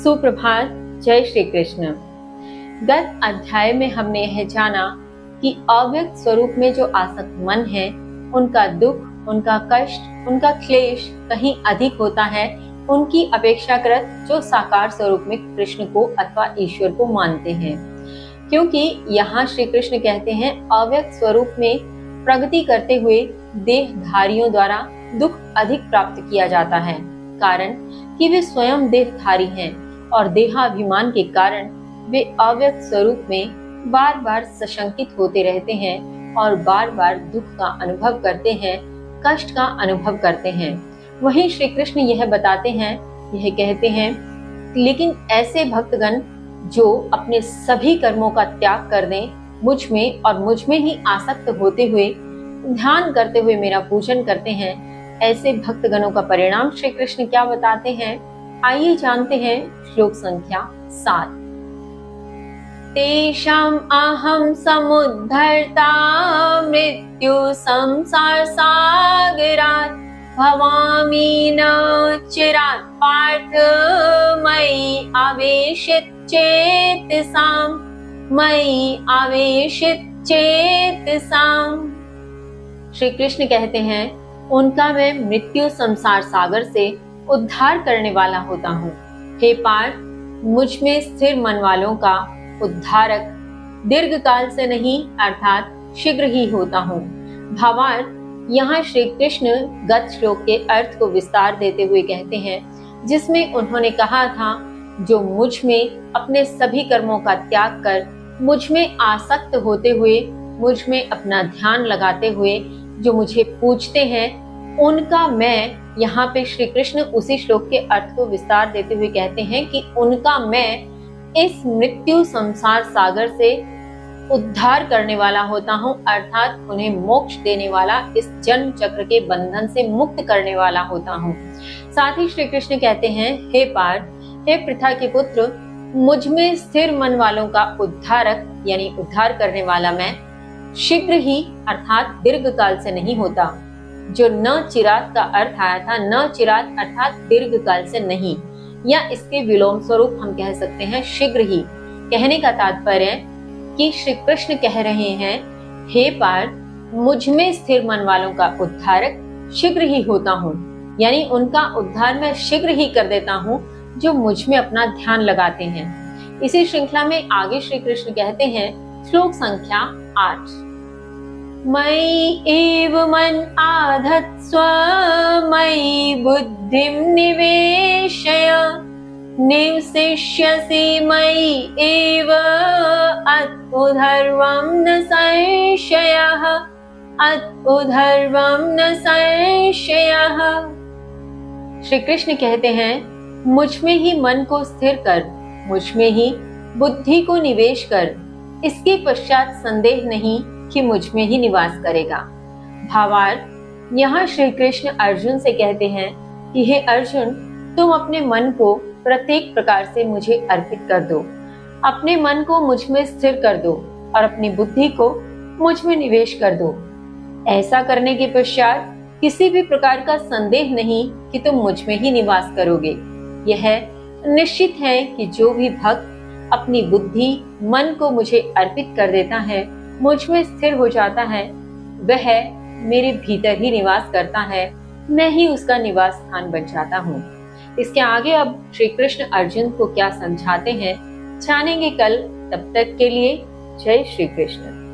सुप्रभात। जय श्री कृष्ण। गत अध्याय में हमने यह जाना कि अव्यक्त स्वरूप में जो आसक्त मन है, उनका दुख, उनका कष्ट, उनका क्लेश कहीं अधिक होता है उनकी अपेक्षाकृत जो साकार स्वरूप में कृष्ण को अथवा ईश्वर को मानते हैं। क्योंकि यहाँ श्री कृष्ण कहते हैं अव्यक्त स्वरूप में प्रगति करते हुए देहधारियों द्वारा दुख अधिक प्राप्त किया जाता है, कारण कि वे स्वयं देहधारी हैं और देहाभिमान के कारण वे अव्यक्त स्वरूप में बार बार सशंकित होते रहते हैं और बार बार दुख का अनुभव करते हैं, कष्ट का अनुभव करते हैं। वहीं श्री कृष्ण यह बताते हैं, यह कहते हैं, लेकिन ऐसे भक्तगण जो अपने सभी कर्मों का त्याग कर दें, मुझ में और मुझ में ही आसक्त होते हुए ध्यान करते हुए मेरा पूजन करते हैं, ऐसे भक्तगणों का परिणाम श्री कृष्ण क्या बताते हैं, आइए जानते हैं। श्लोक संख्या 7। तेषाम् अहं समुद्धर्ता मृत्यु संसार सागरात् भवामि न चिरात् पार्थ मयि आवेशित चेतसाम्। श्री कृष्ण कहते हैं, उनका मैं मृत्यु संसार सागर से उद्धार करने वाला होता हूँ। हे पार्थ, मुझ में स्थिर मन वालों का उद्धारक दीर्घ काल से नहीं अर्थात शीघ्र ही होता हूँ। भावार्थ, यहाँ श्री कृष्ण गत श्लोक के अर्थ को विस्तार देते हुए कहते हैं, जिसमें उन्होंने कहा था, जो मुझ में अपने सभी कर्मों का त्याग कर मुझ में आसक्त होते हुए, मुझ में अपना ध्यान लगाते हुए जो मुझे पूजते हैं, उनका मैं, यहाँ पे श्री कृष्ण उसी श्लोक के अर्थ को विस्तार देते हुए कहते हैं कि उनका मैं इस मृत्यु संसार सागर से उद्धार करने वाला होता हूँ, अर्थात उन्हें मोक्ष देने वाला, इस जन्म चक्र के बंधन से मुक्त करने वाला होता हूँ। साथ ही श्री कृष्ण कहते हैं, हे पार्थ, हे पृथा के पुत्र, मुझ में स्थिर मन वालों का उद्धारक यानी उद्धार करने वाला मैं शीघ्र ही अर्थात दीर्घ काल से नहीं होता। जो न चिरात का अर्थ आया था, न चिरात अर्थात दीर्घ काल से नहीं, या इसके विलोम स्वरूप हम कह सकते हैं शीघ्र ही। कहने का तात्पर्य कि श्री कृष्ण कह रहे हैं, हे पार्थ, मुझ में स्थिर मन वालों का उद्धारक शीघ्र ही होता हूँ, यानी उनका उद्धार मैं शीघ्र ही कर देता हूँ जो मुझ में अपना ध्यान लगाते हैं। इसी श्रृंखला में आगे श्री कृष्ण कहते हैं, श्लोक संख्या 8, मयि एव मन आधत्स्व मयि बुद्धिं निवेशय निवसिष्यसि मयि एव अत्उधर्वं न संशयः। श्री कृष्ण कहते हैं, मुझ में ही मन को स्थिर कर, मुझ में ही बुद्धि को निवेश कर, इसके पश्चात संदेह नहीं कि मुझ में ही निवास करेगा। भावार्थ, यहाँ श्री कृष्ण अर्जुन से कहते हैं कि हे अर्जुन, तुम अपने मन को प्रत्येक प्रकार से मुझे अर्पित कर दो, अपने मन को मुझ में स्थिर कर दो और अपनी बुद्धि को मुझ में निवेश कर दो। ऐसा करने के पश्चात किसी भी प्रकार का संदेह नहीं कि तुम मुझ में ही निवास करोगे। यह निश्चित है कि जो भी भक्त अपनी बुद्धि, मन को मुझे अर्पित कर देता है, मुझ में स्थिर हो जाता है, वह मेरे भीतर ही निवास करता है, मैं ही उसका निवास स्थान बन जाता हूँ। इसके आगे अब श्री कृष्ण अर्जुन को क्या समझाते हैं, जानेंगे कल। तब तक के लिए जय श्री कृष्ण।